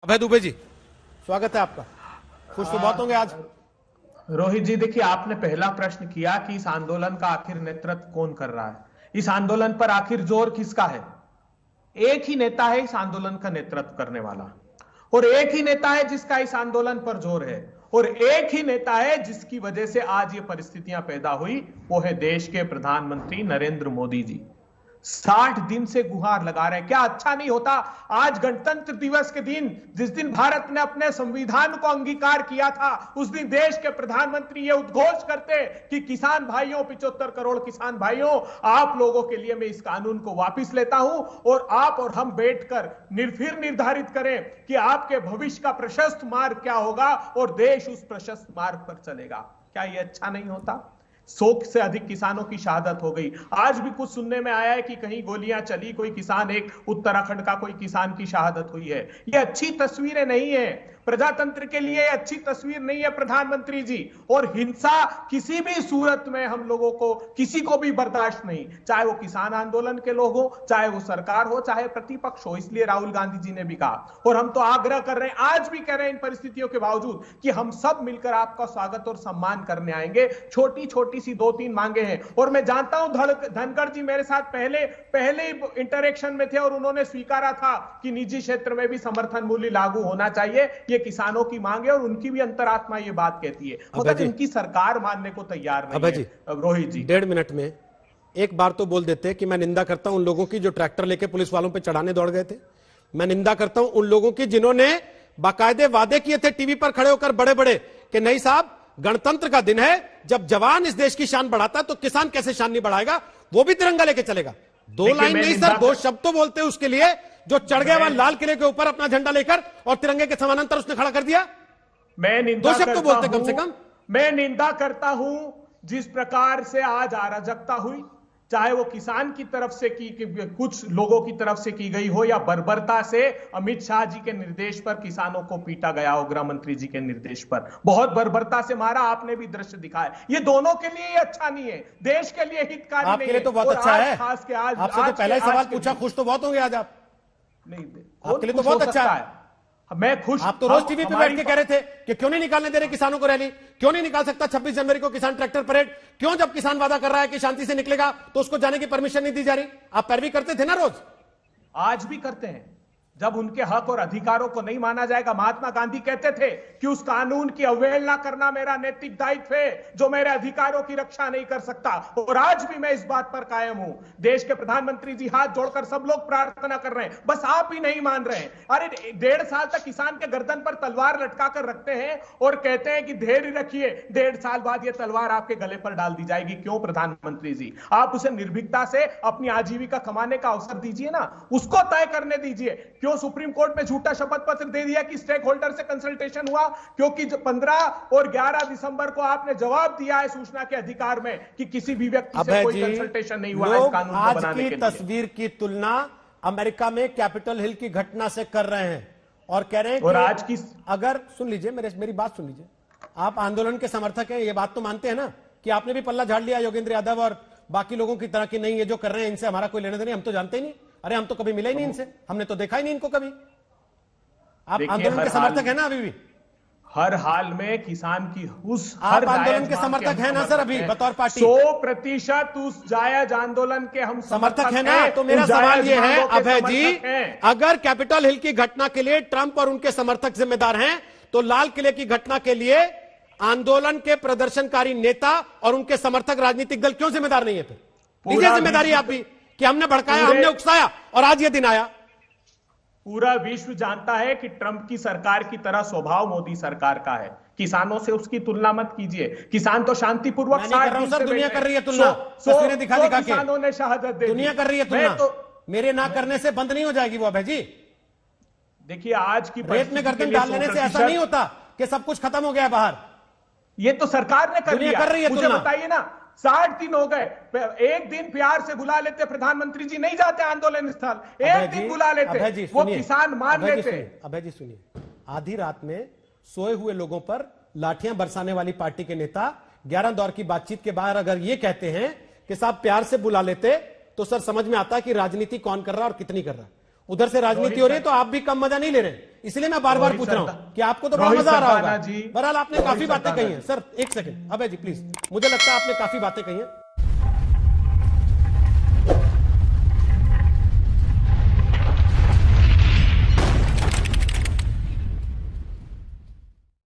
अभय दुबे जी, स्वागत है आपका। खुश तो बहुत होंगे आज। रोहित जी, देखिए, आपने पहला प्रश्न किया कि इस आंदोलन का आखिर नेतृत्व कौन कर रहा है, इस आंदोलन पर आखिर जोर किसका है। एक ही नेता है इस आंदोलन का नेतृत्व करने वाला, और एक ही नेता है जिसका इस आंदोलन पर जोर है, और एक ही नेता है जिसकी वजह से आज ये परिस्थितियां पैदा हुई, वो है देश के प्रधानमंत्री नरेंद्र मोदी जी। 60 दिन से गुहार लगा रहे हैं। क्या अच्छा नहीं होता आज गणतंत्र दिवस के दिन, जिस दिन भारत ने अपने संविधान को अंगीकार किया था, उस दिन देश के प्रधानमंत्री ये उद्घोष करते कि किसान भाइयों, 75 करोड़ किसान भाइयों, आप लोगों के लिए मैं इस कानून को वापस लेता हूं, और आप और हम बैठकर फिर निर्धारित करें कि आपके भविष्य का प्रशस्त मार्ग क्या होगा, और देश उस प्रशस्त मार्ग पर चलेगा। क्या यह अच्छा नहीं होता? 100 से अधिक किसानों की शहादत हो गई। आज भी कुछ सुनने में आया है कि कहीं गोलियां चली, कोई किसान, एक उत्तराखंड का कोई किसान की शहादत हुई है। ये अच्छी तस्वीरें नहीं है, प्रजातंत्र के लिए अच्छी तस्वीर नहीं है प्रधानमंत्री जी। और हिंसा किसी भी सूरत में हम लोगों को, किसी को भी बर्दाश्त नहीं, चाहे वो किसान आंदोलन के लोग हो, चाहे वो सरकार हो, चाहे प्रतिपक्ष हो। इसलिए राहुल गांधी जी ने भी कहा, और हम तो आग्रह कर रहे हैं, आज भी कह रहे हैं इन परिस्थितियों के बावजूद, कि हम सब मिलकर आपका स्वागत और सम्मान करने आएंगे। छोटी छोटी सी 2-3 मांगे हैं, और मैं जानता हूं धनखड़ जी मेरे साथ पहले इंटरेक्शन में थे, और उन्होंने स्वीकारा था कि निजी क्षेत्र में भी समर्थन मूल्य लागू होना चाहिए। ये किसानों की मांग है, और उनकी भी अंतरात्मा ये बात कहती है, मगर इनकी सरकार मानने को तैयार नहीं है। रोहित जी, 1.5 मिनट में एक बार तो बोल देते कि मैं निंदा करता हूं उन लोगों की जो ट्रैक्टर लेके पुलिस वालों पे चढ़ाने दौड़ गए थे। मैं निंदा करता हूं उन लोगों की जिन्होंने बाकायदे वादे किए थे टीवी पर खड़े होकर बड़े बड़े कि नहीं साहब, गणतंत्र का दिन है, जब जवान इस देश की शान बढ़ाता है तो किसान कैसे शान नहीं बढ़ाएगा, वो भी तिरंगा लेके चलेगा। 2 लाइन नहीं सर, 2 शब्द तो बोलते हैं उसके लिए, जो चढ़ गया वहां लाल किले के ऊपर अपना झंडा लेकर और तिरंगे के समानांतर उसने खड़ा कर दिया। मैं निंदा 2 शब्द तो बोलते कम से कम। मैं निंदा करता हूं जिस प्रकार से आज अराजकता हुई, चाहे वो किसान की तरफ से की कुछ लोगों की तरफ से की गई हो, या बर्बरता से अमित शाह जी के निर्देश पर किसानों को पीटा गया हो, गृह मंत्री जी के निर्देश पर बहुत बर्बरता से मारा, आपने भी दृश्य दिखाया। ये दोनों के लिए अच्छा नहीं है, देश के लिए हितकारी नहीं है। आपके लिए तो बहुत अच्छा है। खास के आज आपसे तो पहला ही सवाल पूछा, खुश तो बहुत होंगे आज आप। नहीं, आपके लिए तो बहुत अच्छा है। मैं खुश। आप तो रोज टीवी पे बैठ के कह रहे थे कि क्यों नहीं निकालने दे रहे किसानों को रैली, क्यों नहीं निकाल सकता 26 जनवरी को किसान ट्रैक्टर परेड, क्यों जब किसान वादा कर रहा है कि शांति से निकलेगा तो उसको जाने की परमिशन नहीं दी जा रही। आप पैरवी करते थे ना रोज, आज भी करते हैं। जब उनके हक और अधिकारों को नहीं माना जाएगा, महात्मा गांधी कहते थे कि उस कानून की अवहेलना करना मेरा नैतिक दायित्व है जो मेरे अधिकारों की रक्षा नहीं कर सकता, और आज भी मैं इस बात पर कायम हूं। देश के प्रधानमंत्री जी हाथ जोड़कर सब लोग प्रार्थना कर रहे हैं, बस आप ही नहीं मान रहे हैं। अरे 1.5 साल तक किसान के गर्दन पर तलवार लटका कर रखते हैं और कहते हैं कि धैर्य रखिए, 1.5 साल बाद यह तलवार आपके गले पर डाल दी जाएगी। क्यों प्रधानमंत्री जी? आप उसे निर्भीकता से अपनी आजीविका कमाने का अवसर दीजिए ना, उसको तय करने दीजिए। क्यों सुप्रीम कोर्ट में झूठा शपथ पत्र दे दिया कि स्टेक होल्डर से कंसल्टेशन हुआ? क्योंकि 15 और 11 दिसंबर को आपने जवाब दिया है सूचना के अधिकार में कि किसी भी व्यक्ति से कोई कंसल्टेशन नहीं हुआ है कानून को बनाने के लिए। तस्वीर की तुलना अमेरिका में कैपिटल हिल की घटना से कर रहे हैं और कह रहे हैं और कि आज की, अगर सुन लीजिए, मेरी बात सुन लीजिए, आप आंदोलन के समर्थक हैं, ये बात तो मानते हैं ना कि आपने भी पल्ला झाड़ लिया योगेंद्र यादव और बाकी लोगों की तरह की नहीं, ये जो कर रहे हैं इनसे हमारा कोई लेना देना, हम तो जानते ही नहीं। अरे हम तो कभी मिले ही नहीं इनसे, हमने तो देखा ही नहीं इनको कभी। आप आंदोलन के समर्थक है ना अभी भी? हर हाल में किसान की उस आप आंदोलन के समर्थक है ना सर अभी बतौर पार्टी? 100% उस जायज आंदोलन के हम समर्थक है ना? तो मेरा सवाल ये है अभय जी, अगर कैपिटल हिल की घटना के लिए ट्रंप और उनके समर्थक जिम्मेदार हैं, तो लाल किले की घटना के लिए आंदोलन के प्रदर्शनकारी नेता और उनके समर्थक राजनीतिक दल क्यों जिम्मेदार नहीं है? फिर लीजिए जिम्मेदारी आप भी कि हमने भड़काया, हमने उकसाया और आज ये दिन आया। पूरा विश्व जानता है कि ट्रंप की सरकार की तरह स्वभाव मोदी सरकार का है। किसानों से उसकी तुलना मत कीजिए। किसान तो शांतिपूर्वक दुनिया कर रही है तुलना, तस्वीरें दिखा के किसानों ने शहादत दे दी। दुनिया कर रही है तुलना, तो मेरे ना करने से बंद नहीं हो जाएगी वो अभय जी। देखिए आज की रेत में गर्दन डाल लेने से ऐसा नहीं होता कि सब कुछ खत्म हो गया बाहर। ये तो सरकार ने कर लिया। कर रही है। मुझे बताइए ना, 60 दिन हो गए, एक दिन प्यार से बुला लेते प्रधानमंत्री जी, नहीं जाते आंदोलन स्थल, एक दिन बुला लेते, वो किसान मान लेते। अभय जी सुनिए, आधी रात में सोए हुए लोगों पर लाठियां बरसाने वाली पार्टी के नेता 11 दौर की बातचीत के बाद अगर ये कहते हैं कि साहब प्यार से बुला लेते, तो सर समझ में आता है कि राजनीति कौन कर रहा है और कितनी कर रहा है। उधर से राजनीति हो रही है, तो आप भी कम मजा नहीं ले रहे, इसलिए मैं बार बार पूछ रहा हूं कि आपको तो बड़ा मजा आ रहा होगा। बहरहाल आपने काफी बातें कही हैं। सर एक सेकंड, अबे जी प्लीज, मुझे लगता है आपने काफी बातें कही हैं।